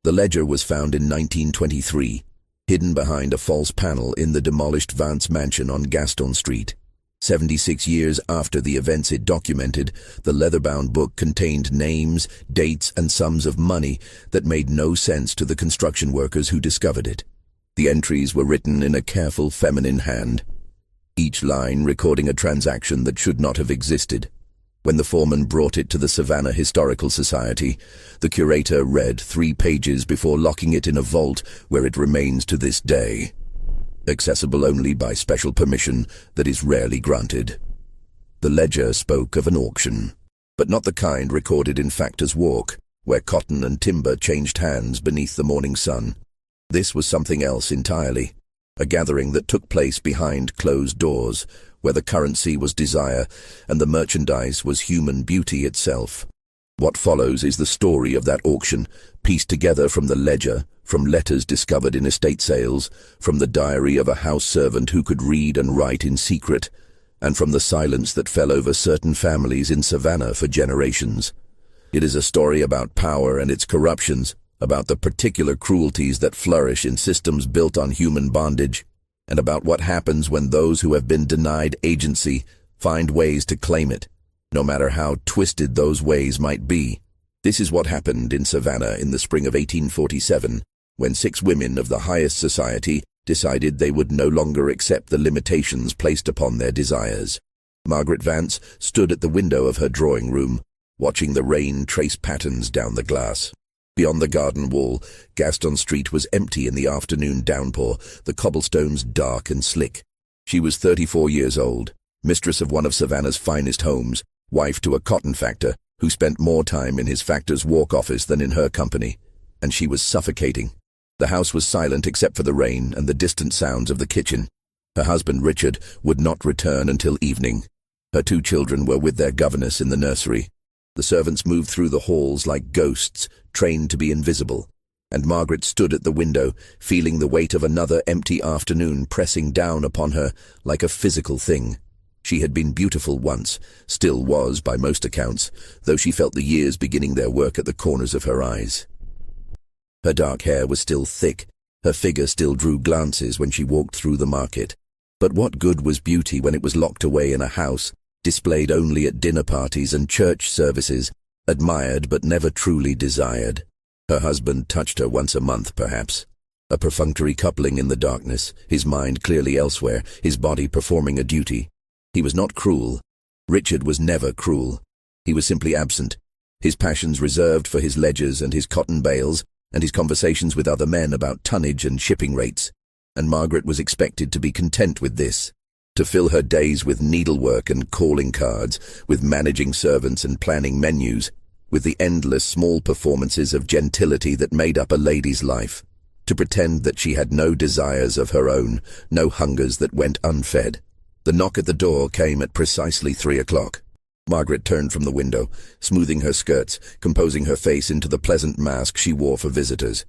The ledger was found in 1923, hidden behind a false panel in the demolished Vance mansion on Gaston Street. 76 years after the events it documented, the leather-bound book contained names, dates, and sums of money that made no sense to the construction workers who discovered it. The entries were written in a careful feminine hand, each line recording a transaction that should not have existed. When the foreman brought it to the Savannah Historical Society, the curator read 3 pages before locking it in a vault where it remains to this day, accessible only by special permission that is rarely granted. The ledger spoke of an auction, but not the kind recorded in Factor's Walk, where cotton and timber changed hands beneath the morning sun. This was something else entirely, a gathering that took place behind closed doors, where the currency was desire and the merchandise was human beauty itself. What follows is the story of that auction, pieced together from the ledger, from letters discovered in estate sales, from the diary of a house servant who could read and write in secret, and from the silence that fell over certain families in Savannah for generations. It is a story about power and its corruptions, about the particular cruelties that flourish in systems built on human bondage, and about what happens when those who have been denied agency find ways to claim it, no matter how twisted those ways might be. This is what happened in Savannah in the spring of 1847, when 6 women of the highest society decided they would no longer accept the limitations placed upon their desires. Margaret Vance stood at the window of her drawing room, watching the rain trace patterns down the glass. Beyond the garden wall, Gaston Street was empty in the afternoon downpour, the cobblestones dark and slick. She was 34 years old, mistress of one of Savannah's finest homes, wife to a cotton factor who spent more time in his Factor's Walk office than in her company, and she was suffocating. The house was silent except for the rain and the distant sounds of the kitchen. Her husband, Richard, would not return until evening. Her 2 children were with their governess in the nursery. The servants moved through the halls like ghosts, trained to be invisible, and Margaret stood at the window, feeling the weight of another empty afternoon pressing down upon her like a physical thing. She had been beautiful once, still was by most accounts, though she felt the years beginning their work at the corners of her eyes. Her dark hair was still thick, her figure still drew glances when she walked through the market. But what good was beauty when it was locked away in a house, displayed only at dinner parties and church services, admired but never truly desired? Her husband touched her once a month, perhaps. A perfunctory coupling in the darkness, his mind clearly elsewhere, his body performing a duty. He was not cruel. Richard was never cruel. He was simply absent, his passions reserved for his ledgers and his cotton bales, and his conversations with other men about tonnage and shipping rates. And Margaret was expected to be content with this, to fill her days with needlework and calling cards, with managing servants and planning menus, with the endless small performances of gentility that made up a lady's life, to pretend that she had no desires of her own, no hungers that went unfed. The knock at the door came at precisely 3 o'clock. Margaret turned from the window, smoothing her skirts, composing her face into the pleasant mask she wore for visitors.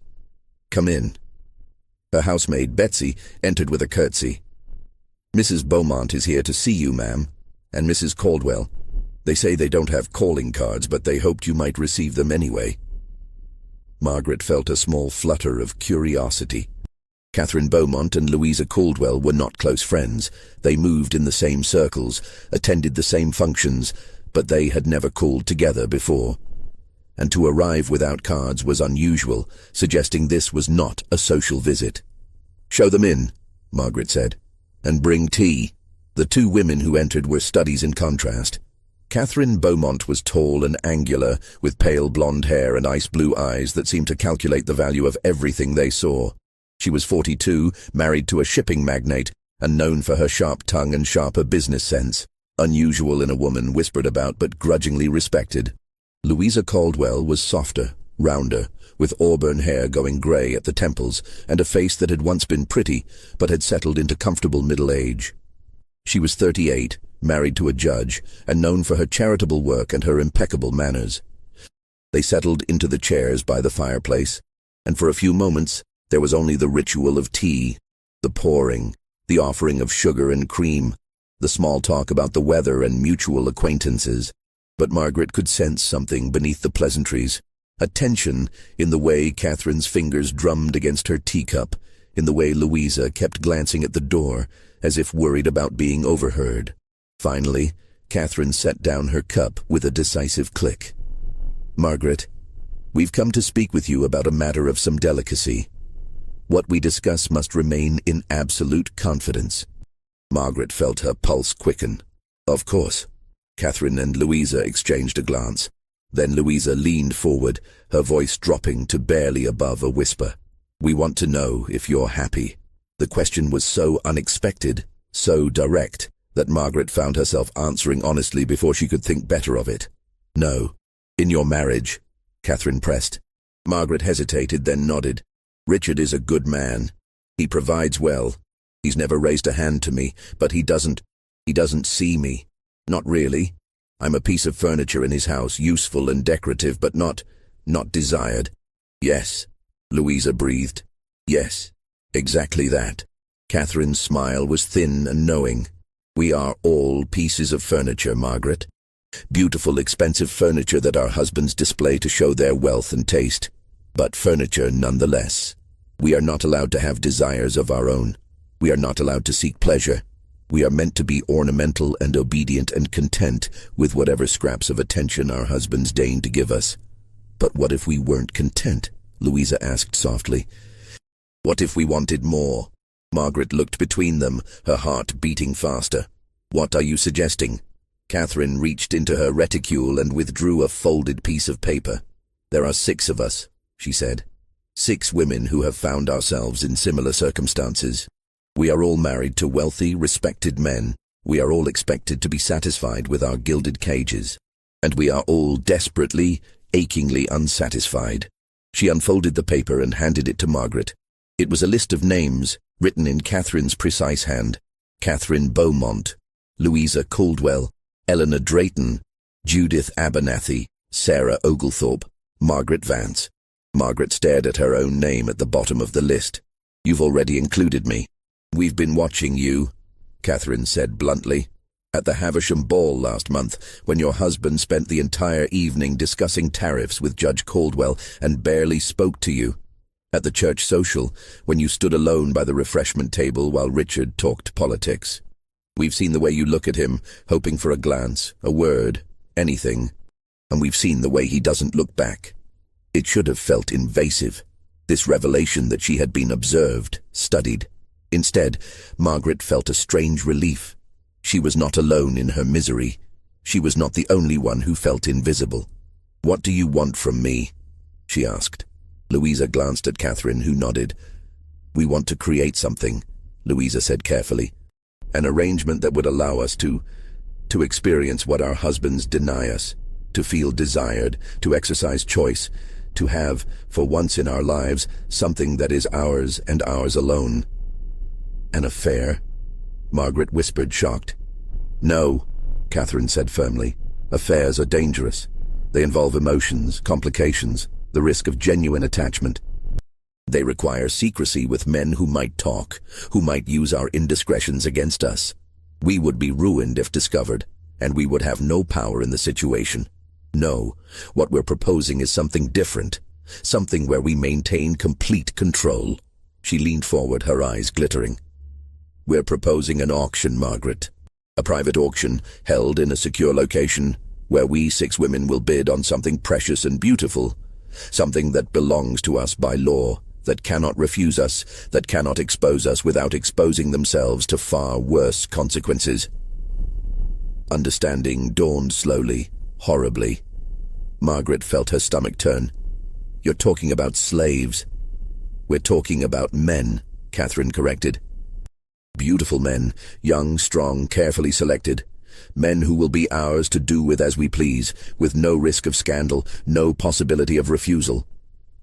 "Come in." Her housemaid, Betsy, entered with a curtsy. "Mrs. Beaumont is here to see you, ma'am, and Mrs. Caldwell. They say they don't have calling cards, but they hoped you might receive them anyway." Margaret felt a small flutter of curiosity. Catherine Beaumont and Louisa Caldwell were not close friends. They moved in the same circles, attended the same functions, but they had never called together before. And to arrive without cards was unusual, suggesting this was not a social visit. "Show them in," Margaret said, "and bring tea." The 2 women who entered were studies in contrast. Catherine Beaumont was tall and angular, with pale blonde hair and ice-blue eyes that seemed to calculate the value of everything they saw. She was 42, married to a shipping magnate, and known for her sharp tongue and sharper business sense, unusual in a woman, whispered about but grudgingly respected. Louisa Caldwell was softer, rounder, with auburn hair going grey at the temples, and a face that had once been pretty, but had settled into comfortable middle age. She was 38, married to a judge, and known for her charitable work and her impeccable manners. They settled into the chairs by the fireplace, and for a few moments there was only the ritual of tea, the pouring, the offering of sugar and cream, the small talk about the weather and mutual acquaintances. But Margaret could sense something beneath the pleasantries. A tension in the way Catherine's fingers drummed against her teacup, in the way Louisa kept glancing at the door, as if worried about being overheard. Finally, Catherine set down her cup with a decisive click. "Margaret, we've come to speak with you about a matter of some delicacy. What we discuss must remain in absolute confidence." Margaret felt her pulse quicken. "Of course." Catherine and Louisa exchanged a glance. Then Louisa leaned forward, her voice dropping to barely above a whisper. "We want to know if you're happy." The question was so unexpected, so direct, that Margaret found herself answering honestly before she could think better of it. "No." "In your marriage?" Catherine pressed. Margaret hesitated, then nodded. "Richard is a good man. He provides well. He's never raised a hand to me, but he doesn't see me. Not really. I'm a piece of furniture in his house, useful and decorative, but not desired." "Yes," Louisa breathed. "Yes, exactly that." Catherine's smile was thin and knowing. "We are all pieces of furniture, Margaret. Beautiful, expensive furniture that our husbands display to show their wealth and taste. But furniture nonetheless. We are not allowed to have desires of our own. We are not allowed to seek pleasure. We are meant to be ornamental and obedient and content with whatever scraps of attention our husbands deign to give us." "But what if we weren't content?" Louisa asked softly. "What if we wanted more?" Margaret looked between them, her heart beating faster. "What are you suggesting?" Catherine reached into her reticule and withdrew a folded piece of paper. "There are 6 of us," she said. 6 women who have found ourselves in similar circumstances. We are all married to wealthy, respected men. We are all expected to be satisfied with our gilded cages. And we are all desperately, achingly unsatisfied. She unfolded the paper and handed it to Margaret. It was a list of names, written in Catherine's precise hand. Catherine Beaumont, Louisa Caldwell, Eleanor Drayton, Judith Abernathy, Sarah Oglethorpe, Margaret Vance. Margaret stared at her own name at the bottom of the list. "You've already included me." "We've been watching you," Catherine said bluntly. "At the Havisham ball last month, when your husband spent the entire evening discussing tariffs with Judge Caldwell and barely spoke to you. At the church social, when you stood alone by the refreshment table while Richard talked politics. We've seen the way you look at him, hoping for a glance, a word, anything. And we've seen the way he doesn't look back." It should have felt invasive, this revelation that she had been observed, studied. Instead, Margaret felt a strange relief. She was not alone in her misery. She was not the only one who felt invisible. "What do you want from me?" she asked. Louisa glanced at Catherine, who nodded. "We want to create something," Louisa said carefully. "An arrangement that would allow us to experience what our husbands deny us, to feel desired, to exercise choice, to have, for once in our lives, something that is ours and ours alone." "An affair?" Margaret whispered, shocked. "No," Catherine said firmly. "Affairs are dangerous. They involve emotions, complications, the risk of genuine attachment. They require secrecy with men who might talk, who might use our indiscretions against us. We would be ruined if discovered, and we would have no power in the situation. No, what we're proposing is something different, something where we maintain complete control." She leaned forward, her eyes glittering. "We're proposing an auction, Margaret. A private auction held in a secure location where we 6 women will bid on something precious and beautiful, something that belongs to us by law, that cannot refuse us, that cannot expose us without exposing themselves to far worse consequences." Understanding dawned slowly, horribly. Margaret felt her stomach turn. "You're talking about slaves." "We're talking about men," Catherine corrected. "Beautiful men, young, strong, carefully selected. Men who will be ours to do with as we please, with no risk of scandal, no possibility of refusal.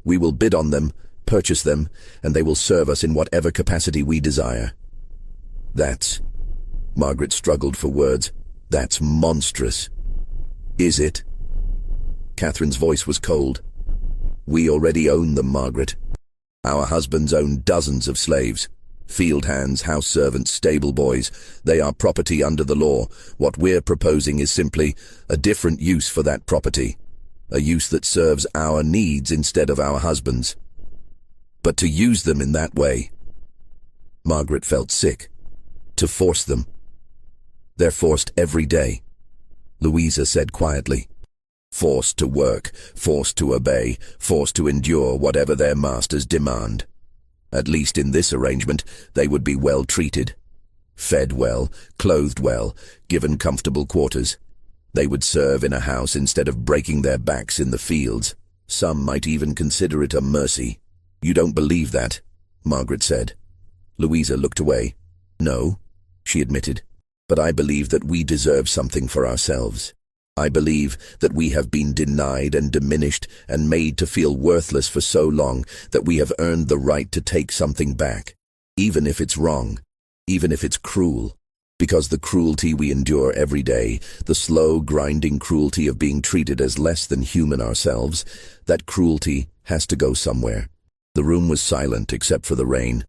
We will bid on them, purchase them, and they will serve us in whatever capacity we desire." "That's—" Margaret struggled for words. "That's monstrous." "Is it?" Catherine's voice was cold. "We already own them, Margaret. Our husbands own dozens of slaves. Field hands, house servants, stable boys. They are property under the law. What we're proposing is simply a different use for that property. a use that serves our needs instead of our husbands. But to use them in that way, Margaret felt sick. To force them. They're forced every day, Louisa said quietly. Forced to work, forced to obey, forced to endure whatever their masters demand. At least in this arrangement, they would be well treated. Fed well, clothed well, given comfortable quarters. They would serve in a house instead of breaking their backs in the fields. Some might even consider it a mercy. You don't believe that, Margaret said. Louisa looked away. No, she admitted, but I believe that we deserve something for ourselves. I believe that we have been denied and diminished and made to feel worthless for so long that we have earned the right to take something back, even if it's wrong, even if it's cruel. Because the cruelty we endure every day, the slow, grinding cruelty of being treated as less than human ourselves, that cruelty has to go somewhere. The room was silent except for the rain.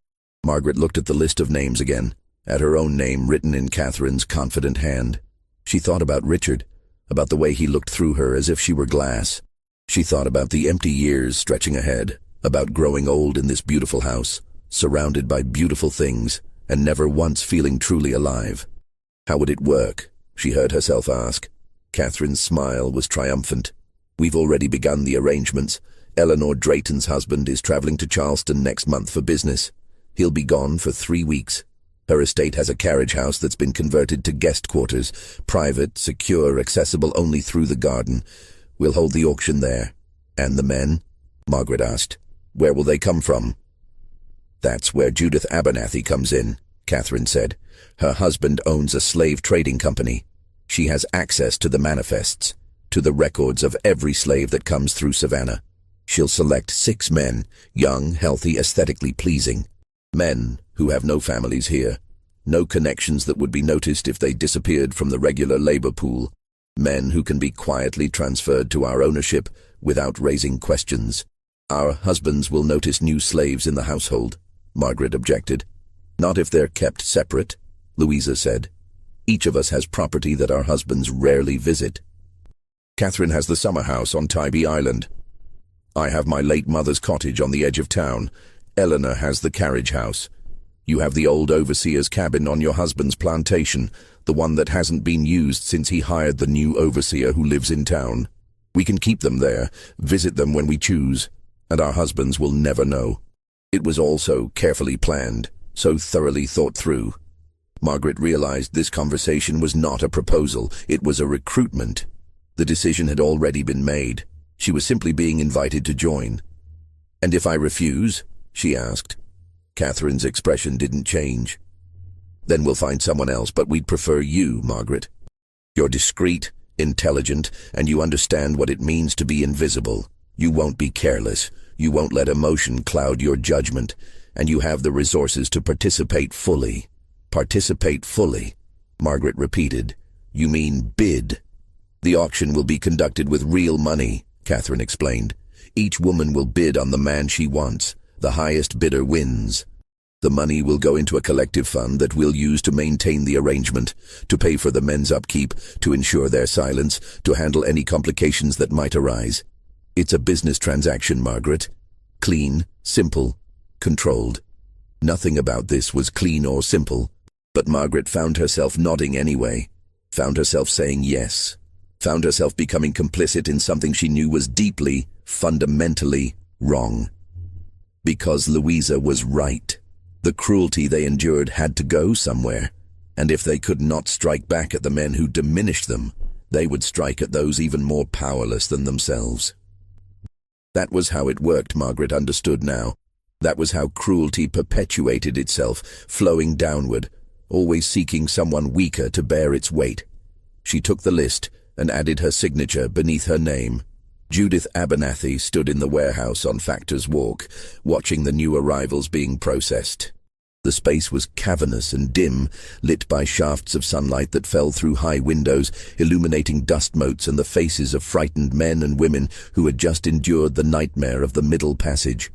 Margaret looked at the list of names again, at her own name written in Catherine's confident hand. She thought about Richard, about the way he looked through her as if she were glass. She thought about the empty years stretching ahead, about growing old in this beautiful house, surrounded by beautiful things, and never once feeling truly alive. How would it work? She heard herself ask. Catherine's smile was triumphant. We've already begun the arrangements. Eleanor Drayton's husband is traveling to Charleston next month for business. He'll be gone for 3 weeks. Her estate has a carriage house that's been converted to guest quarters, private, secure, accessible only through the garden. We'll hold the auction there. And the men? Margaret asked. Where will they come from? That's where Judith Abernathy comes in, Catherine said. Her husband owns a slave trading company. She has access to the manifests, to the records of every slave that comes through Savannah. She'll select 6 men, young, healthy, aesthetically pleasing. Men who have no families here, no connections that would be noticed if they disappeared from the regular labor pool. Men who can be quietly transferred to our ownership without raising questions. Our husbands will notice new slaves in the household, Margaret objected. Not if they're kept separate, Louisa said. Each of us has property that our husbands rarely visit. Catherine has the summer house on Tybee Island. I have my late mother's cottage on the edge of town. Eleanor has the carriage house. You have the old overseer's cabin on your husband's plantation, the one that hasn't been used since he hired the new overseer who lives in town. We can keep them there, visit them when we choose, and our husbands will never know. It was all so carefully planned, so thoroughly thought through. Margaret realized this conversation was not a proposal, it was a recruitment. The decision had already been made. She was simply being invited to join. And if I refuse? She asked. Catherine's expression didn't change. Then we'll find someone else, but we'd prefer you, Margaret. You're discreet, intelligent, and you understand what it means to be invisible. You won't be careless. You won't let emotion cloud your judgment, and you have the resources to participate fully. Participate fully, Margaret repeated. You mean bid. The auction will be conducted with real money, Catherine explained. Each woman will bid on the man she wants. The highest bidder wins. The money will go into a collective fund that we'll use to maintain the arrangement, to pay for the men's upkeep, to ensure their silence, to handle any complications that might arise. It's a business transaction, Margaret. Clean, simple, controlled. Nothing about this was clean or simple, but Margaret found herself nodding anyway, found herself saying yes, found herself becoming complicit in something she knew was deeply, fundamentally wrong. Because Louisa was right. The cruelty they endured had to go somewhere, and if they could not strike back at the men who diminished them, they would strike at those even more powerless than themselves. That was how it worked, Margaret understood now. That was how cruelty perpetuated itself, flowing downward, always seeking someone weaker to bear its weight. She took the list and added her signature beneath her name. Judith Abernathy stood in the warehouse on Factor's Walk, watching the new arrivals being processed. The space was cavernous and dim, lit by shafts of sunlight that fell through high windows, illuminating dust motes and the faces of frightened men and women who had just endured the nightmare of the Middle Passage.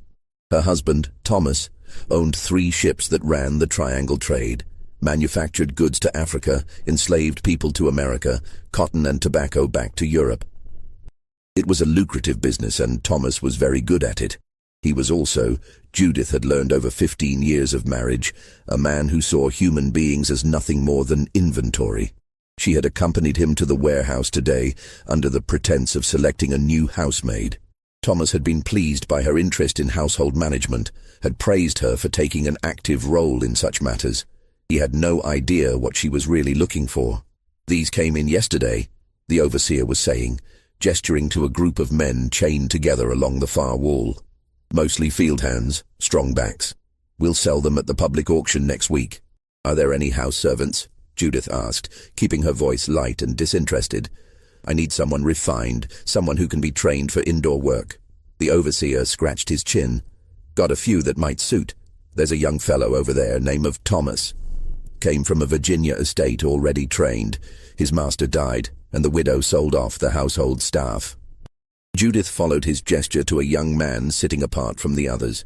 Her husband, Thomas, owned 3 ships that ran the triangle trade, manufactured goods to Africa, enslaved people to America, cotton and tobacco back to Europe. It was a lucrative business and Thomas was very good at it. He was also, Judith had learned over 15 years of marriage, a man who saw human beings as nothing more than inventory. She had accompanied him to the warehouse today under the pretense of selecting a new housemaid. Thomas had been pleased by her interest in household management, had praised her for taking an active role in such matters. He had no idea what she was really looking for. "These came in yesterday," the overseer was saying, gesturing to a group of men chained together along the far wall. "Mostly field hands, strong backs. We'll sell them at the public auction next week." "Are there any house servants?" Judith asked, keeping her voice light and disinterested. "I need someone refined, someone who can be trained for indoor work." The overseer scratched his chin. "Got a few that might suit. There's a young fellow over there, name of Thomas. Came from a Virginia estate already trained. His master died, and the widow sold off the household staff." Judith followed his gesture to a young man sitting apart from the others.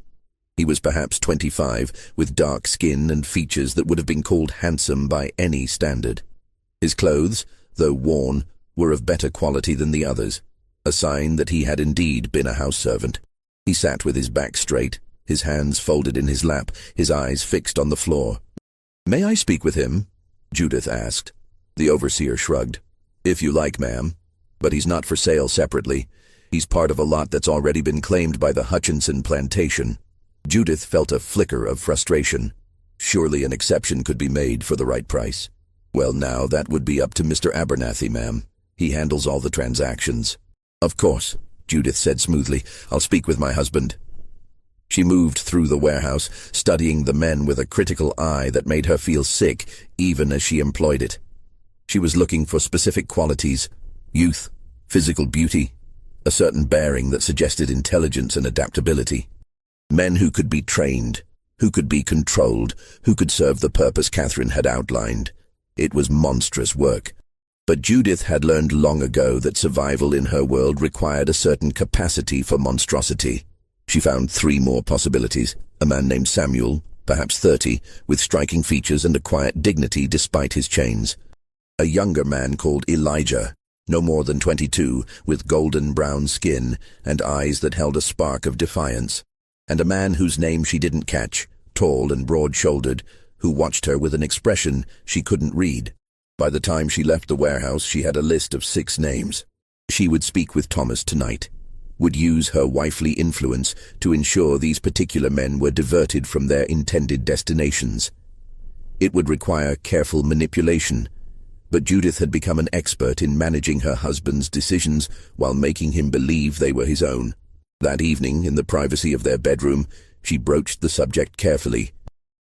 He was perhaps 25, with dark skin and features that would have been called handsome by any standard. His clothes, though worn, were of better quality than the others, a sign that he had indeed been a house servant. He sat with his back straight, his hands folded in his lap, his eyes fixed on the floor. "May I speak with him?" Judith asked. The overseer shrugged. "If you like, ma'am. But he's not for sale separately. He's part of a lot that's already been claimed by the Hutchinson Plantation." Judith felt a flicker of frustration. Surely an exception could be made for the right price. "Well, now, that would be up to Mr. Abernathy, ma'am. He handles all the transactions." "Of course," Judith said smoothly. "I'll speak with my husband." She moved through the warehouse, studying the men with a critical eye that made her feel sick, even as she employed it. She was looking for specific qualities: youth, physical beauty, a certain bearing that suggested intelligence and adaptability. Men who could be trained, who could be controlled, who could serve the purpose Catherine had outlined. It was monstrous work. But Judith had learned long ago that survival in her world required a certain capacity for monstrosity. She found 3 more possibilities: a man named Samuel, perhaps 30, with striking features and a quiet dignity despite his chains; a younger man called Elijah, no more than 22, with golden brown skin and eyes that held a spark of defiance; and a man whose name she didn't catch, tall and broad-shouldered, who watched her with an expression she couldn't read. By the time she left the warehouse, she had a list of 6 names. She would speak with Thomas tonight, would use her wifely influence to ensure these particular men were diverted from their intended destinations. It would require careful manipulation, but Judith had become an expert in managing her husband's decisions while making him believe they were his own. That evening, in the privacy of their bedroom, she broached the subject carefully.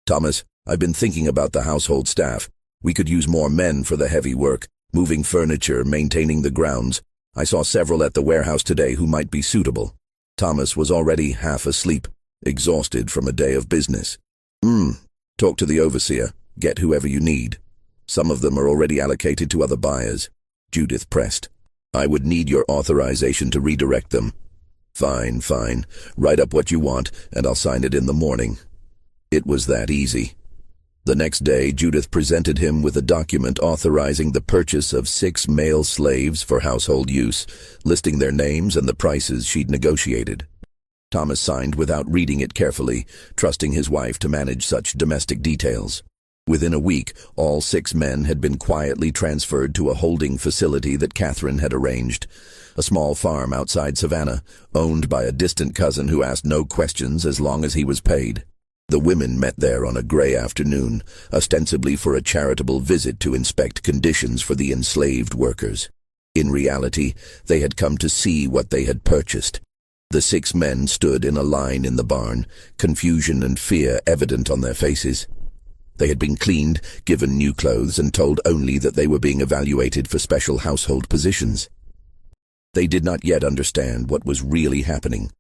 "Thomas, I've been thinking about the household staff. We could use more men for the heavy work, moving furniture, maintaining the grounds. I saw several at the warehouse today who might be suitable." Thomas was already half asleep, exhausted from a day of business. Talk to the overseer. Get whoever you need. Some of them are already allocated to other buyers." Judith pressed. "I would need your authorization to redirect them." Fine. Write up what you want, and I'll sign it in the morning." It was that easy. The next day, Judith presented him with a document authorizing the purchase of 6 male slaves for household use, listing their names and the prices she'd negotiated. Thomas signed without reading it carefully, trusting his wife to manage such domestic details. Within a week, all 6 men had been quietly transferred to a holding facility that Catherine had arranged, a small farm outside Savannah, owned by a distant cousin who asked no questions as long as he was paid. The women met there on a gray afternoon, ostensibly for a charitable visit to inspect conditions for the enslaved workers. In reality, they had come to see what they had purchased. The 6 men stood in a line in the barn, confusion and fear evident on their faces. They had been cleaned, given new clothes, and told only that they were being evaluated for special household positions. They did not yet understand what was really happening.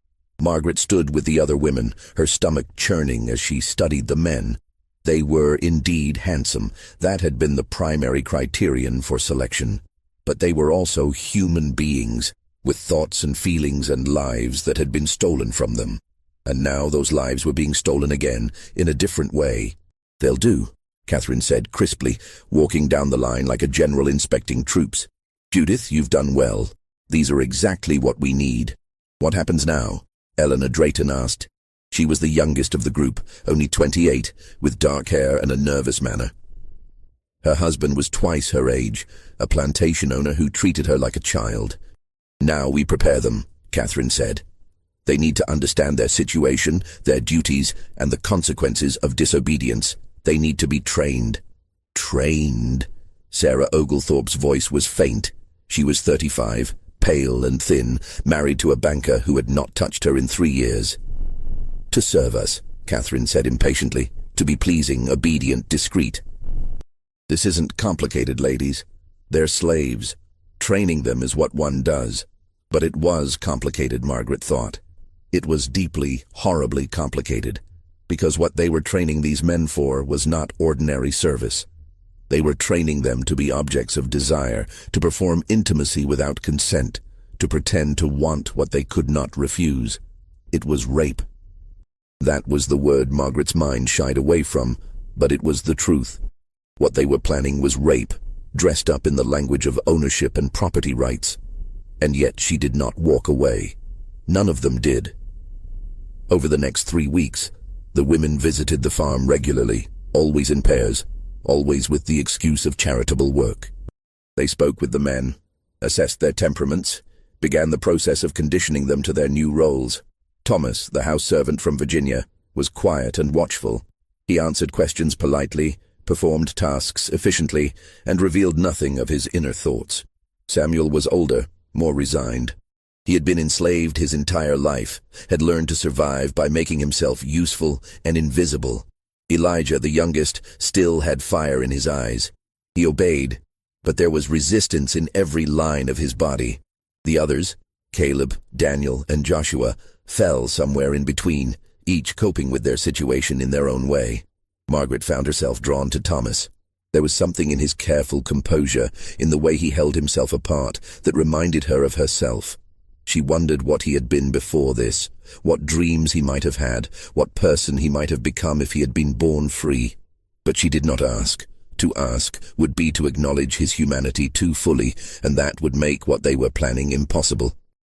Margaret stood with the other women, her stomach churning as she studied the men. They were indeed handsome. That had been the primary criterion for selection. But they were also human beings, with thoughts and feelings and lives that had been stolen from them. And now those lives were being stolen again, in a different way. "They'll do," Catherine said crisply, walking down the line like a general inspecting troops. "Judith, you've done well. These are exactly what we need. What happens now? Eleanor Drayton asked. She was the youngest of the group, only 28, with dark hair and a nervous manner. Her husband was twice her age, a plantation owner who treated her like a child. Now we prepare them, Catherine said. They need to understand their situation, their duties, and the consequences of disobedience. They need to be trained. Trained? Sarah Oglethorpe's voice was faint. She was 35, pale and thin, married to a banker who had not touched her in 3 years. To serve us, Catherine said impatiently, to be pleasing, obedient, discreet. This isn't complicated, ladies. They're slaves. Training them is what one does. But it was complicated, Margaret thought. It was deeply, horribly complicated, because what they were training these men for was not ordinary service. They were training them to be objects of desire, to perform intimacy without consent, to pretend to want what they could not refuse. It was rape. That was the word Margaret's mind shied away from, but it was the truth. What they were planning was rape, dressed up in the language of ownership and property rights. And yet she did not walk away. None of them did. Over the next 3 weeks, the women visited the farm regularly, always in pairs, always with the excuse of charitable work. They spoke with the men, assessed their temperaments, began the process of conditioning them to their new roles. Thomas, the house servant from Virginia, was quiet and watchful. He answered questions politely, performed tasks efficiently, and revealed nothing of his inner thoughts. Samuel was older, more resigned. He had been enslaved his entire life, had learned to survive by making himself useful and invisible. Elijah, the youngest, still had fire in his eyes. He obeyed, but there was resistance in every line of his body. The others, Caleb, Daniel, and Joshua, fell somewhere in between, each coping with their situation in their own way. Margaret found herself drawn to Thomas. There was something in his careful composure, in the way he held himself apart, that reminded her of herself. She wondered what he had been before this, what dreams he might have had, what person he might have become if he had been born free. But she did not ask. To ask would be to acknowledge his humanity too fully, and that would make what they were planning impossible.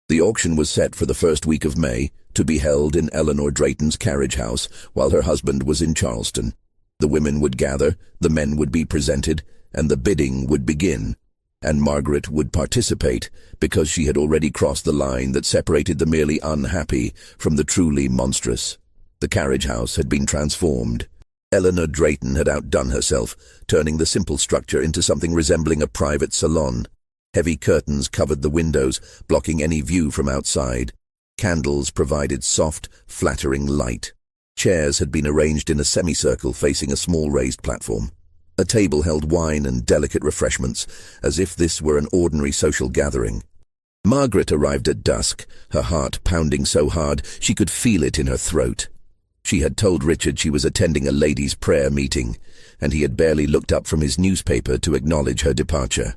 The auction was set for the first week of May, to be held in Eleanor Drayton's carriage house, while her husband was in Charleston. The women would gather, the men would be presented, and the bidding would begin. And Margaret would participate, because she had already crossed the line that separated the merely unhappy from the truly monstrous. The carriage house had been transformed. Eleanor Drayton had outdone herself, turning the simple structure into something resembling a private salon. Heavy curtains covered the windows, blocking any view from outside. Candles provided soft, flattering light. Chairs had been arranged in a semicircle facing a small raised platform. A table held wine and delicate refreshments, as if this were an ordinary social gathering. Margaret arrived at dusk, her heart pounding so hard she could feel it in her throat. She had told Richard she was attending a ladies' prayer meeting, and he had barely looked up from his newspaper to acknowledge her departure.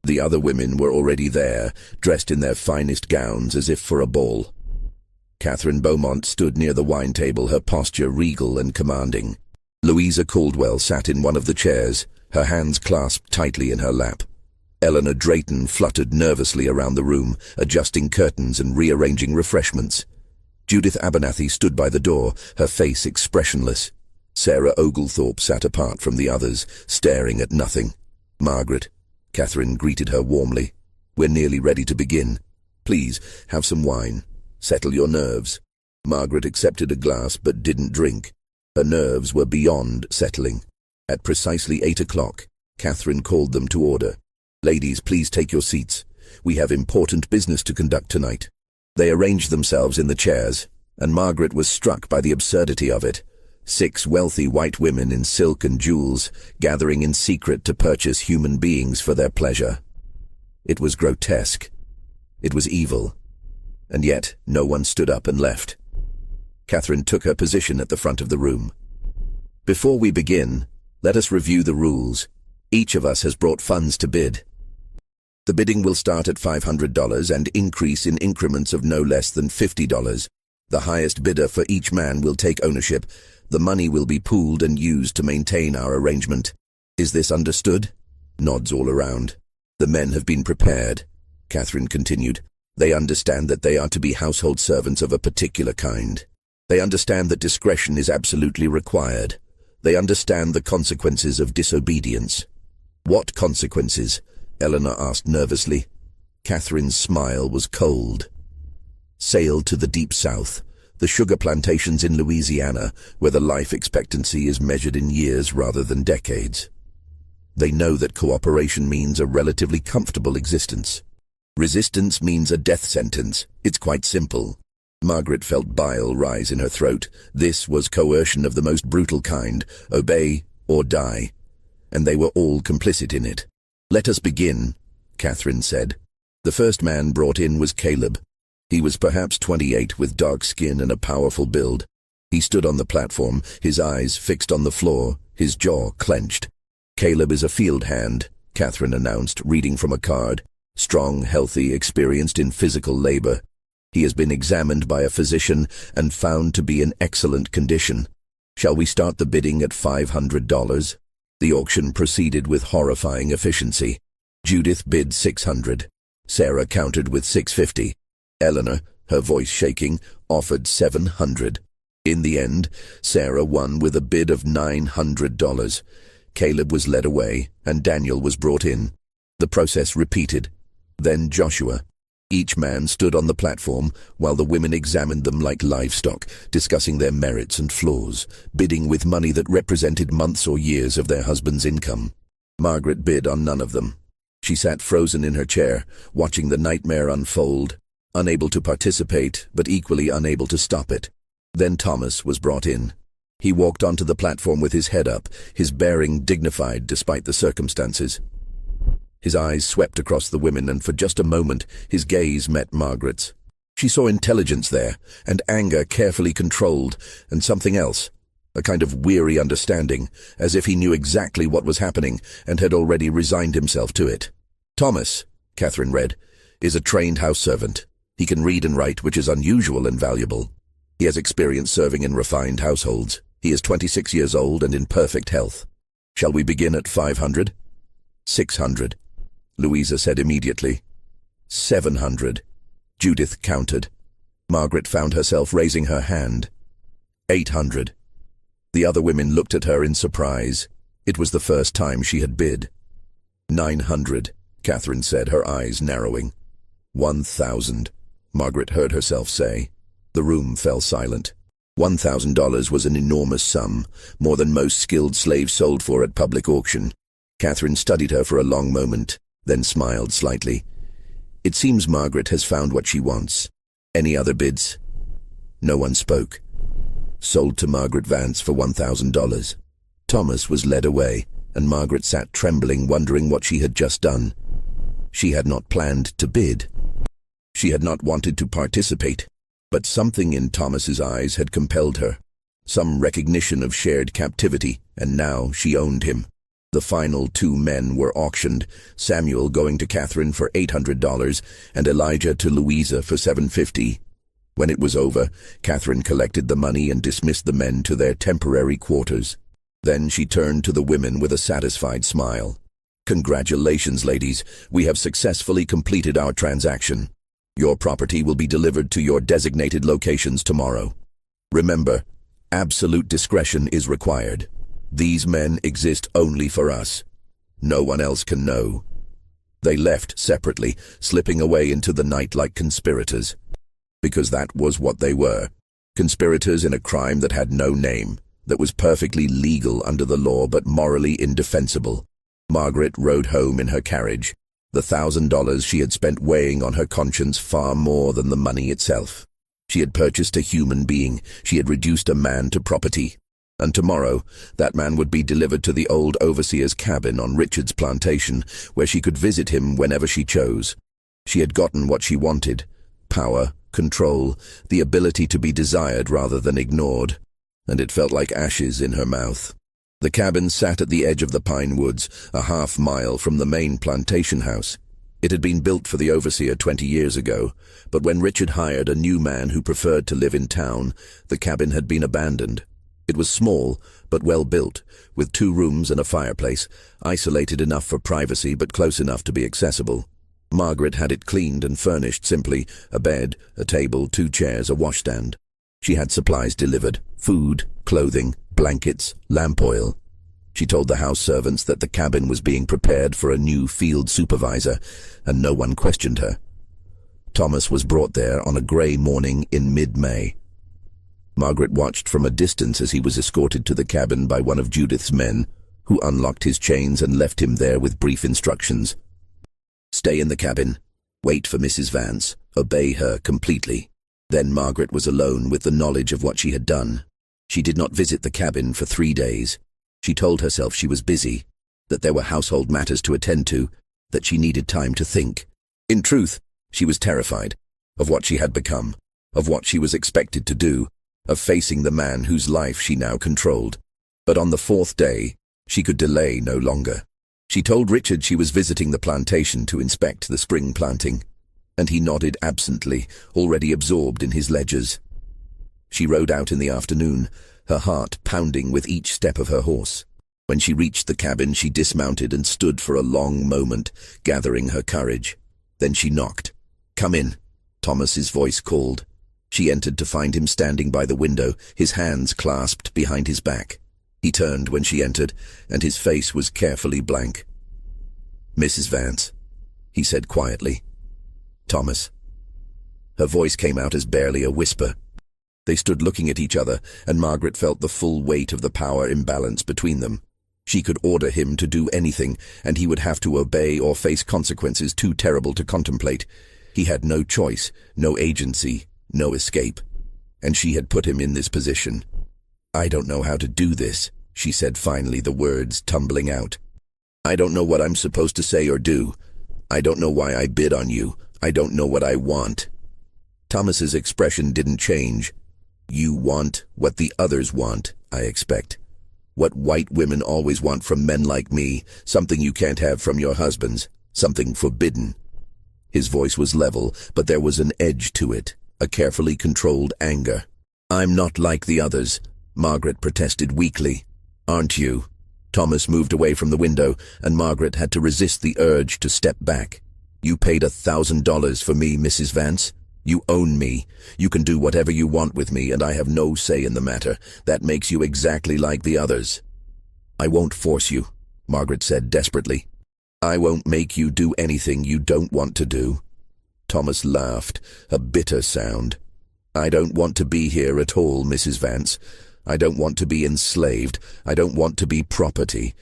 The other women were already there, dressed in their finest gowns as if for a ball. Catherine Beaumont stood near the wine table, her posture regal and commanding. Louisa Caldwell sat in one of the chairs, her hands clasped tightly in her lap. Eleanor Drayton fluttered nervously around the room, adjusting curtains and rearranging refreshments. Judith Abernathy stood by the door, her face expressionless. Sarah Oglethorpe sat apart from the others, staring at nothing. Margaret, Catherine greeted her warmly. We're nearly ready to begin. Please, have some wine. Settle your nerves. Margaret accepted a glass but didn't drink. Her nerves were beyond settling. At precisely 8 o'clock, Catherine called them to order. Ladies, please take your seats. We have important business to conduct tonight. They arranged themselves in the chairs, and Margaret was struck by the absurdity of it. 6 wealthy white women in silk and jewels, gathering in secret to purchase human beings for their pleasure. It was grotesque. It was evil. And yet no one stood up and left. Catherine took her position at the front of the room. Before we begin, let us review the rules. Each of us has brought funds to bid. The bidding will start at $500 and increase in increments of no less than $50. The highest bidder for each man will take ownership. The money will be pooled and used to maintain our arrangement. Is this understood? Nods all around. The men have been prepared. Catherine continued. They understand that they are to be household servants of a particular kind. They understand that discretion is absolutely required. They understand the consequences of disobedience. What consequences? Eleanor asked nervously. Catherine's smile was cold. Sail to the deep south, the sugar plantations in Louisiana, where the life expectancy is measured in years rather than decades. They know that cooperation means a relatively comfortable existence. Resistance means a death sentence. It's quite simple. Margaret felt bile rise in her throat. This was coercion of the most brutal kind, obey or die. And they were all complicit in it. "Let us begin," Catherine said. The first man brought in was Caleb. He was perhaps 28, with dark skin and a powerful build. He stood on the platform, his eyes fixed on the floor, his jaw clenched. "Caleb is a field hand," Catherine announced, reading from a card. "Strong, healthy, experienced in physical labor. He has been examined by a physician and found to be in excellent condition. Shall we start the bidding at $500? The auction proceeded with horrifying efficiency. Judith bid $600. Sarah countered with $650. Eleanor, her voice shaking, offered $700. In the end, Sarah won with a bid of $900. Caleb was led away, and Daniel was brought in. The process repeated. Then Joshua. Each man stood on the platform, while the women examined them like livestock, discussing their merits and flaws, bidding with money that represented months or years of their husband's income. Margaret bid on none of them. She sat frozen in her chair, watching the nightmare unfold, unable to participate, but equally unable to stop it. Then Thomas was brought in. He walked onto the platform with his head up, his bearing dignified despite the circumstances. His eyes swept across the women, and for just a moment his gaze met Margaret's. She saw intelligence there, and anger carefully controlled, and something else, a kind of weary understanding, as if he knew exactly what was happening and had already resigned himself to it. "Thomas," Catherine read, "is a trained house servant. He can read and write, which is unusual and valuable. He has experience serving in refined households. He is 26 years old and in perfect health. Shall we begin at 500? 600. Louisa said immediately. 700. Judith countered. Margaret found herself raising her hand. 800. The other women looked at her in surprise. It was the first time she had bid. 900, Catherine said, her eyes narrowing. 1,000, Margaret heard herself say. The room fell silent. $1,000 was an enormous sum, more than most skilled slaves sold for at public auction. Catherine studied her for a long moment, then smiled slightly. It seems Margaret has found what she wants. Any other bids? No one spoke. Sold to Margaret Vance for $1,000. Thomas was led away, and Margaret sat trembling, wondering what she had just done. She had not planned to bid. She had not wanted to participate, but something in Thomas's eyes had compelled her. Some recognition of shared captivity, and now she owned him. The final two men were auctioned, Samuel going to Catherine for $800 and Elijah to Louisa for $750. When it was over, Catherine collected the money and dismissed the men to their temporary quarters. Then she turned to the women with a satisfied smile. Congratulations, ladies. We have successfully completed our transaction. Your property will be delivered to your designated locations tomorrow. Remember, absolute discretion is required. These men exist only for us. No one else can know. They left separately, slipping away into the night like conspirators. Because that was what they were. Conspirators in a crime that had no name, that was perfectly legal under the law but morally indefensible. Margaret rode home in her carriage, the $1,000 she had spent weighing on her conscience far more than the money itself. She had purchased a human being. She had reduced a man to property. And tomorrow, that man would be delivered to the old overseer's cabin on Richard's plantation, where she could visit him whenever she chose. She had gotten what she wanted: power, control, the ability to be desired rather than ignored, and it felt like ashes in her mouth. The cabin sat at the edge of the pine woods, a half-mile from the main plantation house. It had been built for the overseer 20 years ago, but when Richard hired a new man who preferred to live in town, the cabin had been abandoned. It was small, but well built, with 2 rooms and a fireplace, isolated enough for privacy but close enough to be accessible. Margaret had it cleaned and furnished simply: a bed, a table, 2 chairs, a washstand. She had supplies delivered: food, clothing, blankets, lamp oil. She told the house servants that the cabin was being prepared for a new field supervisor, and no one questioned her. Thomas was brought there on a grey morning in mid-May. Margaret watched from a distance as he was escorted to the cabin by one of Judith's men, who unlocked his chains and left him there with brief instructions. Stay in the cabin. Wait for Mrs. Vance. Obey her completely. Then Margaret was alone with the knowledge of what she had done. She did not visit the cabin for 3 days. She told herself she was busy, that there were household matters to attend to, that she needed time to think. In truth, she was terrified of what she had become, of what she was expected to do, of facing the man whose life she now controlled. But on the 4th day, she could delay no longer. She told Richard she was visiting the plantation to inspect the spring planting, and he nodded absently, already absorbed in his ledgers. She rode out in the afternoon, her heart pounding with each step of her horse. When she reached the cabin, she dismounted and stood for a long moment, gathering her courage. Then she knocked. "Come in," Thomas's voice called. She entered to find him standing by the window, his hands clasped behind his back. He turned when she entered, and his face was carefully blank. "Mrs. Vance," he said quietly. "Thomas." Her voice came out as barely a whisper. They stood looking at each other, and Margaret felt the full weight of the power imbalance between them. She could order him to do anything, and he would have to obey or face consequences too terrible to contemplate. He had no choice, no agency, no escape. And she had put him in this position. "I don't know how to do this," she said finally, the words tumbling out. "I don't know what I'm supposed to say or do. I don't know why I bid on you. I don't know what I want." Thomas's expression didn't change. "You want what the others want, I expect. What white women always want from men like me, something you can't have from your husbands, something forbidden." His voice was level, but there was an edge to it, a carefully controlled anger. "I'm not like the others," Margaret protested weakly. "Aren't you?" Thomas moved away from the window, and Margaret had to resist the urge to step back. "You paid $1,000 for me, Mrs. Vance. You own me. You can do whatever you want with me, and I have no say in the matter. That makes you exactly like the others." "I won't force you," Margaret said desperately. "I won't make you do anything you don't want to do." Thomas laughed, a bitter sound. "I don't want to be here at all, Mrs. Vance. I don't want to be enslaved. I don't want to be property.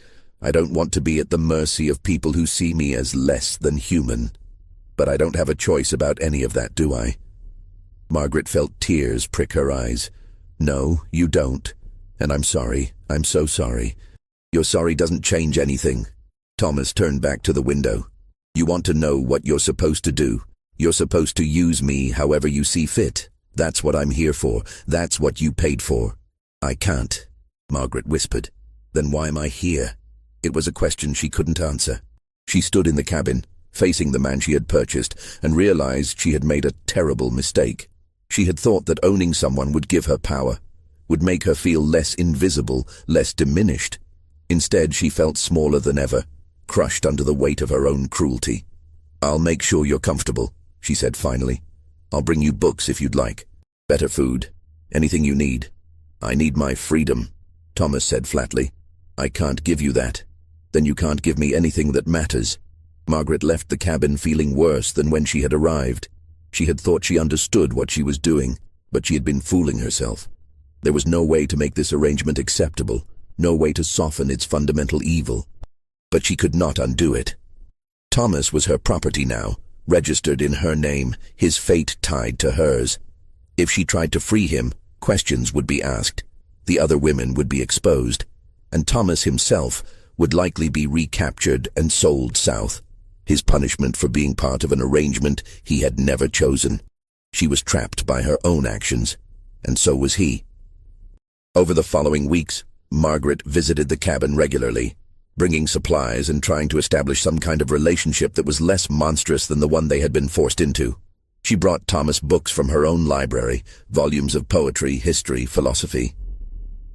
I don't want to be at the mercy of people who see me as less than human. But I don't have a choice about any of that, do I?" Margaret felt tears prick her eyes. "No, you don't. And I'm sorry. I'm so sorry. Your sorry doesn't change anything." Thomas turned back to the window. "You want to know what you're supposed to do. You're supposed to use me however you see fit. That's what I'm here for. That's what you paid for." "I can't," Margaret whispered. "Then why am I here?" It was a question she couldn't answer. She stood in the cabin, facing the man she had purchased, and realized she had made a terrible mistake. She had thought that owning someone would give her power, would make her feel less invisible, less diminished. Instead, she felt smaller than ever, crushed under the weight of her own cruelty. "I'll make sure you're comfortable," she said finally. "I'll bring you books if you'd like. Better food. Anything you need." "I need my freedom," Thomas said flatly. "I can't give you that. Then you can't give me anything that matters." Margaret left the cabin feeling worse than when she had arrived. She had thought she understood what she was doing, but she had been fooling herself. There was no way to make this arrangement acceptable, no way to soften its fundamental evil. But she could not undo it. Thomas was her property now, registered in her name, his fate tied to hers. If she tried to free him, questions would be asked, the other women would be exposed, and Thomas himself would likely be recaptured and sold south, his punishment for being part of an arrangement he had never chosen. She was trapped by her own actions, and so was he. Over the following weeks, Margaret visited the cabin regularly, bringing supplies and trying to establish some kind of relationship that was less monstrous than the one they had been forced into. She brought Thomas books from her own library, volumes of poetry, history, philosophy.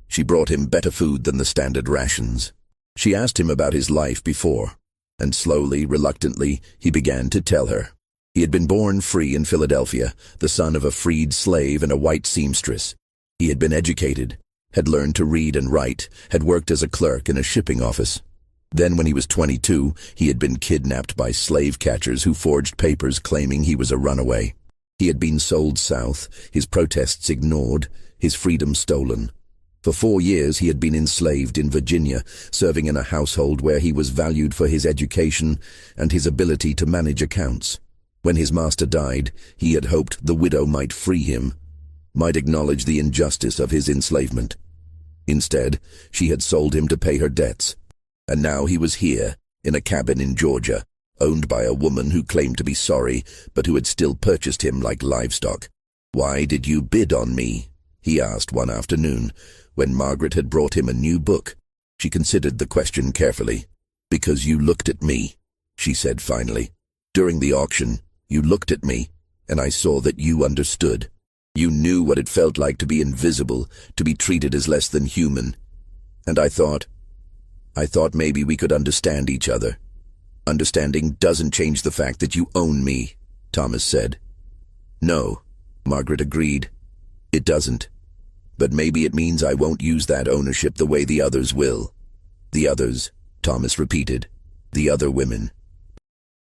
She brought him better food than the standard rations. She asked him about his life before, And slowly, reluctantly, he began to tell her. He had been born free in Philadelphia, the son of a freed slave and a white seamstress. He had been educated, had learned to read and write, had worked as a clerk in a shipping office. Then when he was 22, he had been kidnapped by slave catchers who forged papers claiming he was a runaway. He had been sold south, his protests ignored, his freedom stolen. For 4 years he had been enslaved in Virginia, serving in a household where he was valued for his education and his ability to manage accounts. When his master died, he had hoped the widow might free him, might acknowledge the injustice of his enslavement. Instead, she had sold him to pay her debts. And now he was here, in a cabin in Georgia, owned by a woman who claimed to be sorry, but who had still purchased him like livestock. "Why did you bid on me?" he asked one afternoon, when Margaret had brought him a new book. She considered the question carefully. "Because you looked at me," she said finally. "During the auction, you looked at me, and I saw that you understood. You knew what it felt like to be invisible, to be treated as less than human. And I thought maybe we could understand each other." "Understanding doesn't change the fact that you own me," Thomas said. "No," Margaret agreed. "It doesn't. But maybe it means I won't use that ownership the way the others will." "The others," Thomas repeated. "The other women.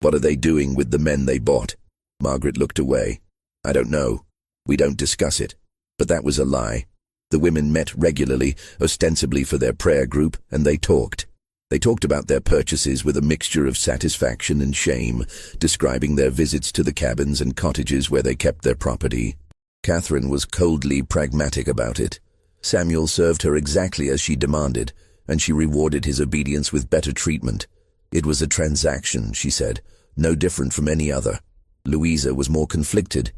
What are they doing with the men they bought?" Margaret looked away. "I don't know. We don't discuss it." But that was a lie. The women met regularly, ostensibly for their prayer group, and they talked. They talked about their purchases with a mixture of satisfaction and shame, describing their visits to the cabins and cottages where they kept their property. Catherine was coldly pragmatic about it. Samuel served her exactly as she demanded, and she rewarded his obedience with better treatment. It was a transaction, she said, no different from any other. Louisa was more conflicted.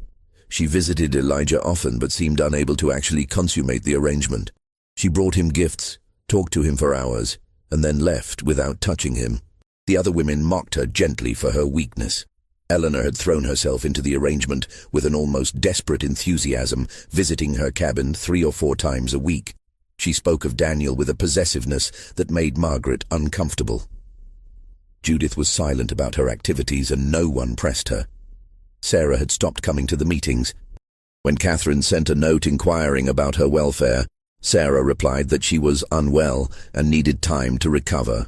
She visited Elijah often but seemed unable to actually consummate the arrangement. She brought him gifts, talked to him for hours, and then left without touching him. The other women mocked her gently for her weakness. Eleanor had thrown herself into the arrangement with an almost desperate enthusiasm, visiting her cabin 3 or 4 times a week. She spoke of Daniel with a possessiveness that made Margaret uncomfortable. Judith was silent about her activities and no one pressed her. Sarah had stopped coming to the meetings. When Catherine sent a note inquiring about her welfare, Sarah replied that she was unwell and needed time to recover,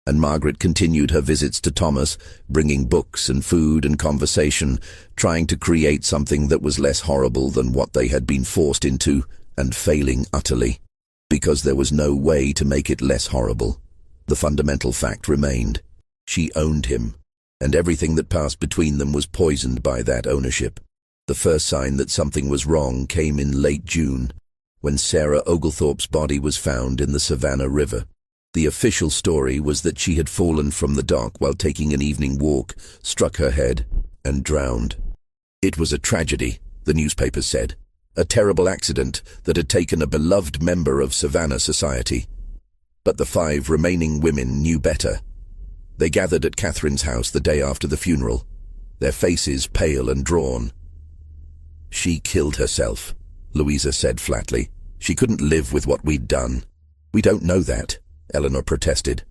and Margaret continued her visits to Thomas, bringing books and food and conversation, trying to create something that was less horrible than what they had been forced into, and failing utterly. Because there was no way to make it less horrible. The fundamental fact remained. She owned him, and everything that passed between them was poisoned by that ownership. The first sign that something was wrong came in late June, when Sarah Oglethorpe's body was found in the Savannah River. The official story was that she had fallen from the dock while taking an evening walk, struck her head, and drowned. It was a tragedy, the newspapers said, a terrible accident that had taken a beloved member of Savannah society. But the 5 remaining women knew better. They gathered at Catherine's house the day after the funeral, their faces pale and drawn. "She killed herself," Louisa said flatly. "She couldn't live with what we'd done." "We don't know that," Eleanor protested.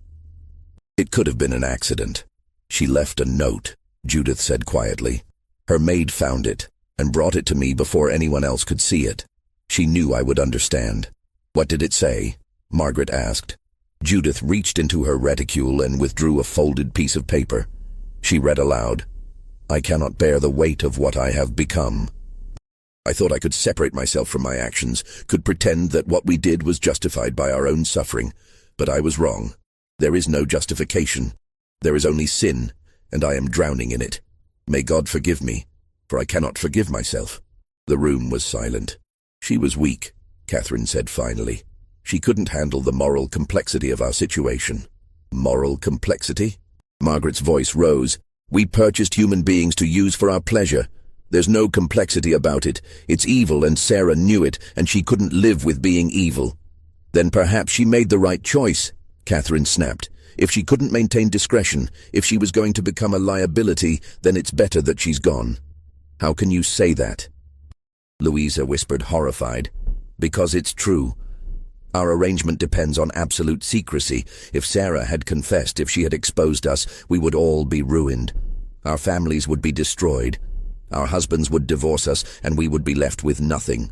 "It could have been an accident. She left a note," Judith said quietly. "Her maid found it and brought it to me before anyone else could see it. She knew I would understand." "What did it say?" Margaret asked. Judith reached into her reticule and withdrew a folded piece of paper. She read aloud, "I cannot bear the weight of what I have become. I thought I could separate myself from my actions, could pretend that what we did was justified by our own suffering, but I was wrong. There is no justification. There is only sin, and I am drowning in it. May God forgive me, for I cannot forgive myself." The room was silent. "She was weak," Catherine said finally. "She couldn't handle the moral complexity of our situation." "Moral complexity?" Margaret's voice rose. "We purchased human beings to use for our pleasure. There's no complexity about it. It's evil, and Sarah knew it, and she couldn't live with being evil." "Then perhaps she made the right choice," Catherine snapped. "If she couldn't maintain discretion, if she was going to become a liability, then it's better that she's gone." "How can you say that?" Louisa whispered, horrified. "Because it's true. Our arrangement depends on absolute secrecy. If Sarah had confessed, if she had exposed us, we would all be ruined. Our families would be destroyed. Our husbands would divorce us, and we would be left with nothing.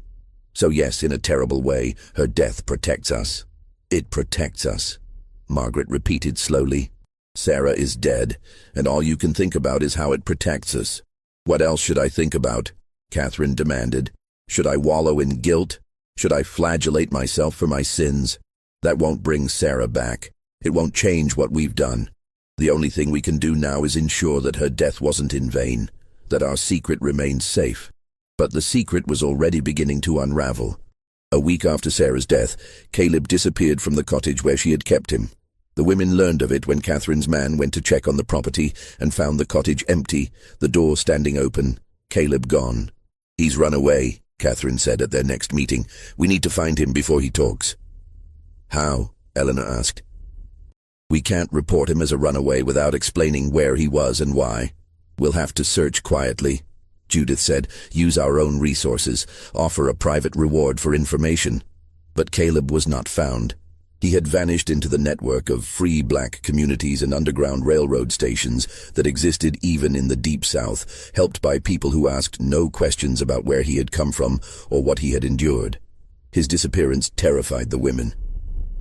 So yes, in a terrible way, her death protects us. It protects us, Margaret repeated slowly. Sarah is dead, and all you can think about is how it protects us. What else should I think about? Catherine demanded. Should I wallow in guilt? Should I flagellate myself for my sins? That won't bring Sarah back. It won't change what we've done. The only thing we can do now is ensure that her death wasn't in vain, that our secret remains safe. But the secret was already beginning to unravel. A week after Sarah's death, Caleb disappeared from the cottage where she had kept him. The women learned of it when Catherine's man went to check on the property and found the cottage empty, the door standing open, Caleb gone. He's run away, Catherine said at their next meeting. We need to find him before he talks. How? Eleanor asked. We can't report him as a runaway without explaining where he was and why. We'll have to search quietly, Judith said, use our own resources, offer a private reward for information. But Caleb was not found. He had vanished into the network of free black communities and underground railroad stations that existed even in the Deep South, helped by people who asked no questions about where he had come from or what he had endured. His disappearance terrified the women.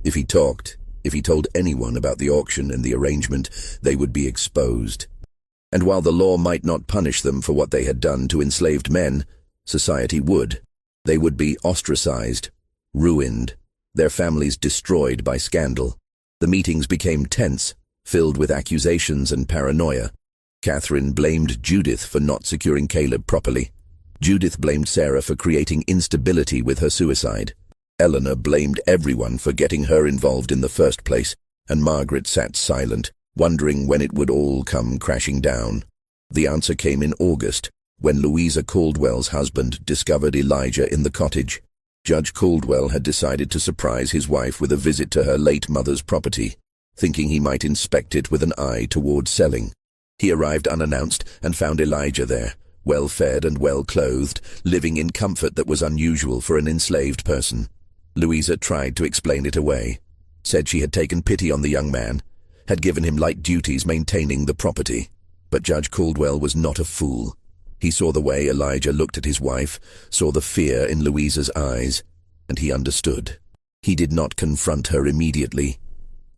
If he talked, if he told anyone about the auction and the arrangement, they would be exposed. And while the law might not punish them for what they had done to enslaved men, society would. They would be ostracized, ruined, their families destroyed by scandal. The meetings became tense, filled with accusations and paranoia. Catherine blamed Judith for not securing Caleb properly. Judith blamed Sarah for creating instability with her suicide. Eleanor blamed everyone for getting her involved in the first place, and Margaret sat silent, wondering when it would all come crashing down. The answer came in August, when Louisa Caldwell's husband discovered Elijah in the cottage. Judge Caldwell had decided to surprise his wife with a visit to her late mother's property, thinking he might inspect it with an eye toward selling. He arrived unannounced and found Elijah there, well-fed and well-clothed, living in comfort that was unusual for an enslaved person. Louisa tried to explain it away, said she had taken pity on the young man, had given him light duties maintaining the property. But Judge Caldwell was not a fool. He saw the way Elijah looked at his wife, saw the fear in Louisa's eyes, and he understood. He did not confront her immediately.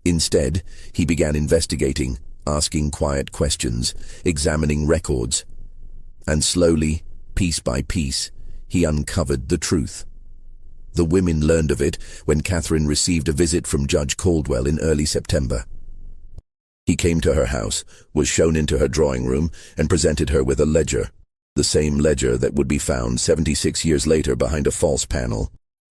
Instead, he began investigating, asking quiet questions, examining records. And slowly, piece by piece, he uncovered the truth. The women learned of it when Catherine received a visit from Judge Caldwell in early September. He came to her house, was shown into her drawing room, and presented her with a ledger. The same ledger that would be found 76 years later behind a false panel.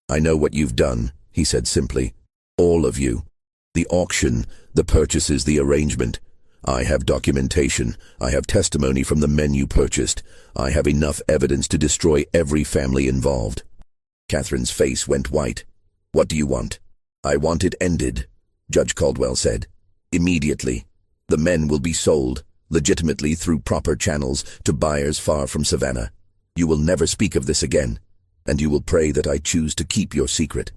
I know what you've done, he said simply. All of you. The auction, the purchases, the arrangement. I have documentation. I have testimony from the men you purchased. I have enough evidence to destroy every family involved. Catherine's face went white. What do you want? I want it ended, Judge Caldwell said. Immediately. The men will be sold, legitimately through proper channels, to buyers far from Savannah. You will never speak of this again, and you will pray that I choose to keep your secret.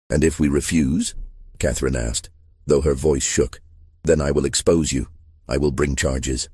And if we refuse? Catherine asked, though her voice shook. Then I will expose you. I will bring charges.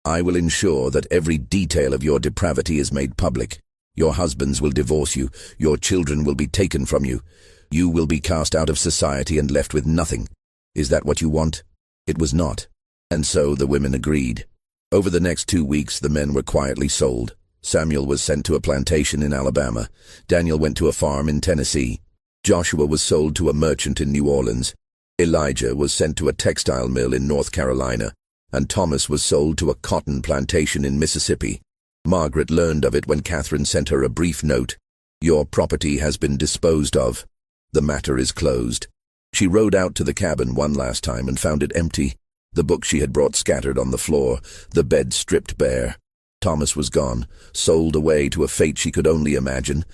I will ensure that every detail of your depravity is made public. Your husbands will divorce you. Your children will be taken from you. You will be cast out of society and left with nothing. Is that what you want? It was not. And so the women agreed. Over the next 2 weeks, the men were quietly sold. Samuel was sent to a plantation in Alabama. Daniel went to a farm in Tennessee. Joshua was sold to a merchant in New Orleans. Elijah was sent to a textile mill in North Carolina. And Thomas was sold to a cotton plantation in Mississippi. Margaret learned of it when Catherine sent her a brief note. Your property has been disposed of. The matter is closed. She rode out to the cabin one last time and found it empty. The books she had brought scattered on the floor, the bed stripped bare. Thomas was gone, sold away to a fate she could only imagine,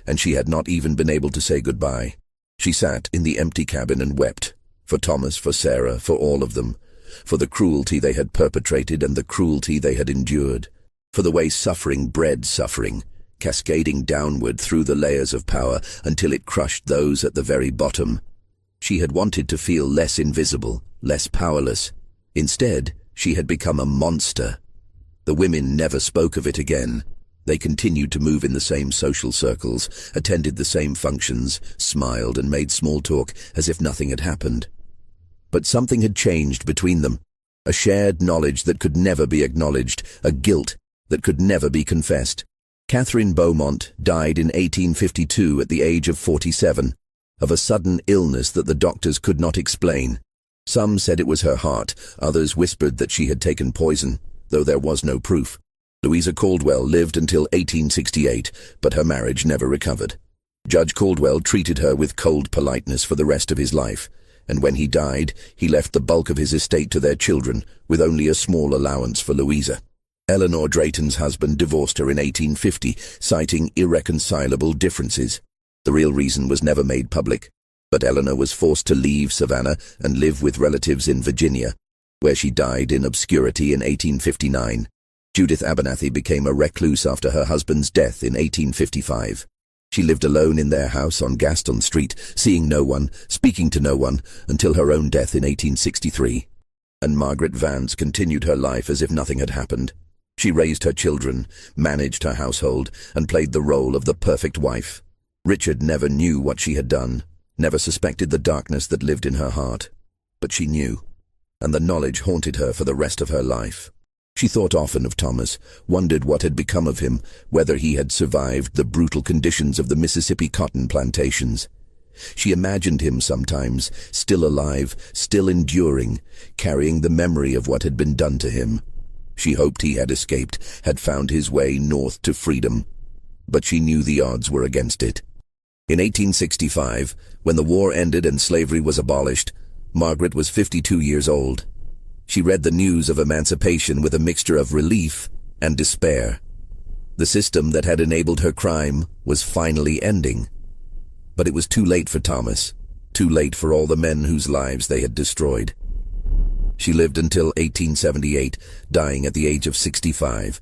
and she had not even been able to say goodbye. She sat in the empty cabin and wept, for Thomas, for Sarah, for all of them, for the cruelty they had perpetrated and the cruelty they had endured, for the way suffering bred suffering. cascading downward through the layers of power until it crushed those at the very bottom. She had wanted to feel less invisible, less powerless. Instead, she had become a monster. The women never spoke of it again. They continued to move in the same social circles, attended the same functions, smiled and made small talk as if nothing had happened. But something had changed between them. A shared knowledge that could never be acknowledged, a guilt that could never be confessed. Catherine Beaumont died in 1852 at the age of 47, of a sudden illness that the doctors could not explain. Some said it was her heart, others whispered that she had taken poison, though there was no proof. Louisa Caldwell lived until 1868, but her marriage never recovered. Judge Caldwell treated her with cold politeness for the rest of his life, and when he died, he left the bulk of his estate to their children, with only a small allowance for Louisa. Eleanor Drayton's husband divorced her in 1850, citing irreconcilable differences. The real reason was never made public, but Eleanor was forced to leave Savannah and live with relatives in Virginia, where she died in obscurity in 1859. Judith Abernathy became a recluse after her husband's death in 1855. She lived alone in their house on Gaston Street, seeing no one, speaking to no one, until her own death in 1863. And Margaret Vance continued her life as if nothing had happened. She raised her children, managed her household, and played the role of the perfect wife. Richard never knew what she had done, never suspected the darkness that lived in her heart. But she knew, and the knowledge haunted her for the rest of her life. She thought often of Thomas, wondered what had become of him, whether he had survived the brutal conditions of the Mississippi cotton plantations. She imagined him sometimes, still alive, still enduring, carrying the memory of what had been done to him. She hoped he had escaped, had found his way north to freedom. But she knew the odds were against it. In 1865, when the war ended and slavery was abolished, Margaret was 52 years old. She read the news of emancipation with a mixture of relief and despair. The system that had enabled her crime was finally ending. But it was too late for Thomas, too late for all the men whose lives they had destroyed. She lived until 1878, dying at the age of 65.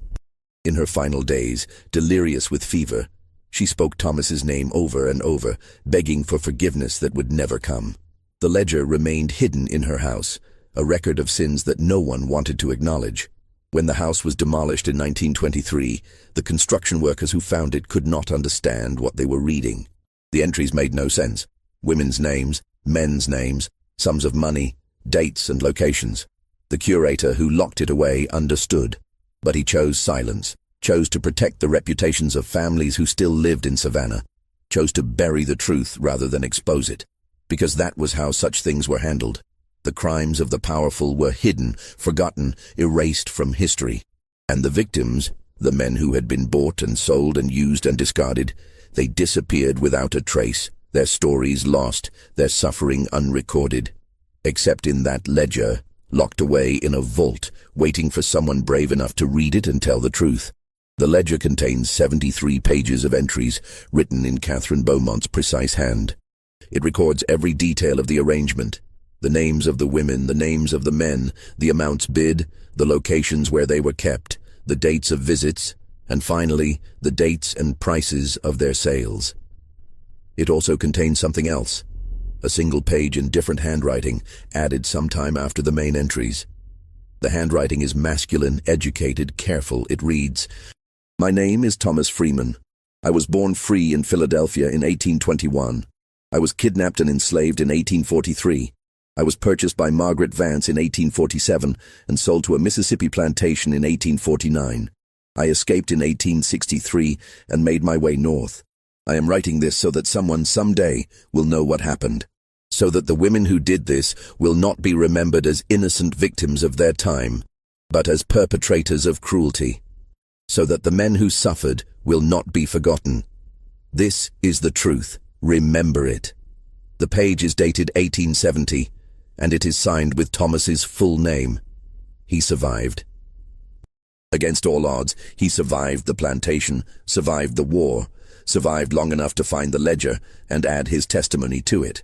In her final days, delirious with fever, she spoke Thomas's name over and over, begging for forgiveness that would never come. The ledger remained hidden in her house, a record of sins that no one wanted to acknowledge. When the house was demolished in 1923, the construction workers who found it could not understand what they were reading. The entries made no sense. Women's names, men's names, sums of money, dates and locations. The curator who locked it away understood, but he chose silence, chose to protect the reputations of families who still lived in Savannah, chose to bury the truth rather than expose it, because that was how such things were handled. The crimes of the powerful were hidden, forgotten, erased from history. And the victims, the men who had been bought and sold and used and discarded, they disappeared without a trace, their stories lost, their suffering unrecorded. Except in that ledger, locked away in a vault, waiting for someone brave enough to read it and tell the truth. The ledger contains 73 pages of entries, written in Catherine Beaumont's precise hand. It records every detail of the arrangement. The names of the women, the names of the men, the amounts bid, the locations where they were kept, the dates of visits, and finally, the dates and prices of their sales. It also contains something else, a single page in different handwriting, added sometime after the main entries. The handwriting is masculine, educated, careful. It reads, "My name is Thomas Freeman. I was born free in Philadelphia in 1821. I was kidnapped and enslaved in 1843. I was purchased by Margaret Vance in 1847 and sold to a Mississippi plantation in 1849. I escaped in 1863 and made my way north. I am writing this so that someone someday will know what happened, so that the women who did this will not be remembered as innocent victims of their time, but as perpetrators of cruelty, so that the men who suffered will not be forgotten. This is the truth. Remember it." The page is dated 1870, and it is signed with Thomas's full name. He survived. Against all odds, he survived the plantation, survived the war, survived long enough to find the ledger and add his testimony to it.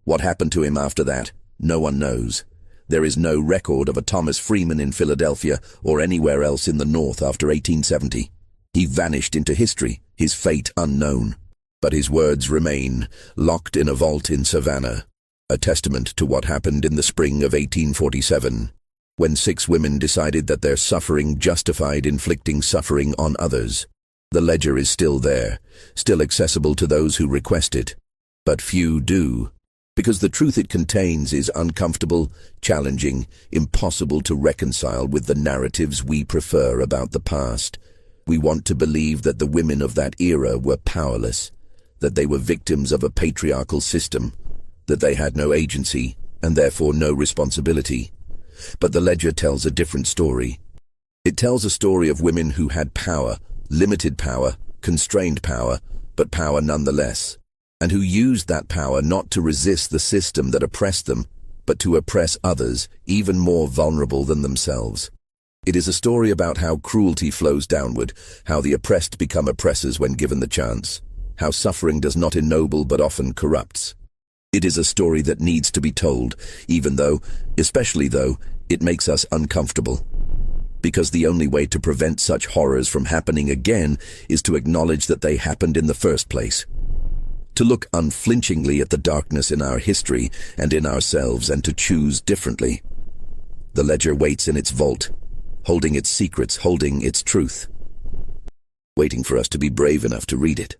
What happened to him after that, no one knows. There is no record of a Thomas Freeman in Philadelphia or anywhere else in the North after 1870. He vanished into history, his fate unknown. But his words remain, locked in a vault in Savannah, a testament to what happened in the spring of 1847, when 6 women decided that their suffering justified inflicting suffering on others. The ledger is still there, still accessible to those who request it. But few do, because the truth it contains is uncomfortable, challenging, impossible to reconcile with the narratives we prefer about the past. We want to believe that the women of that era were powerless, that they were victims of a patriarchal system, that they had no agency and therefore no responsibility. But the ledger tells a different story. It tells a story of women who had power, limited power, constrained power, but power nonetheless, and who used that power not to resist the system that oppressed them, but to oppress others, even more vulnerable than themselves. It is a story about how cruelty flows downward, how the oppressed become oppressors when given the chance, how suffering does not ennoble but often corrupts. It is a story that needs to be told, even though, especially though, it makes us uncomfortable. Because the only way to prevent such horrors from happening again is to acknowledge that they happened in the first place. To look unflinchingly at the darkness in our history and in ourselves and to choose differently. The ledger waits in its vault, holding its secrets, holding its truth, waiting for us to be brave enough to read it.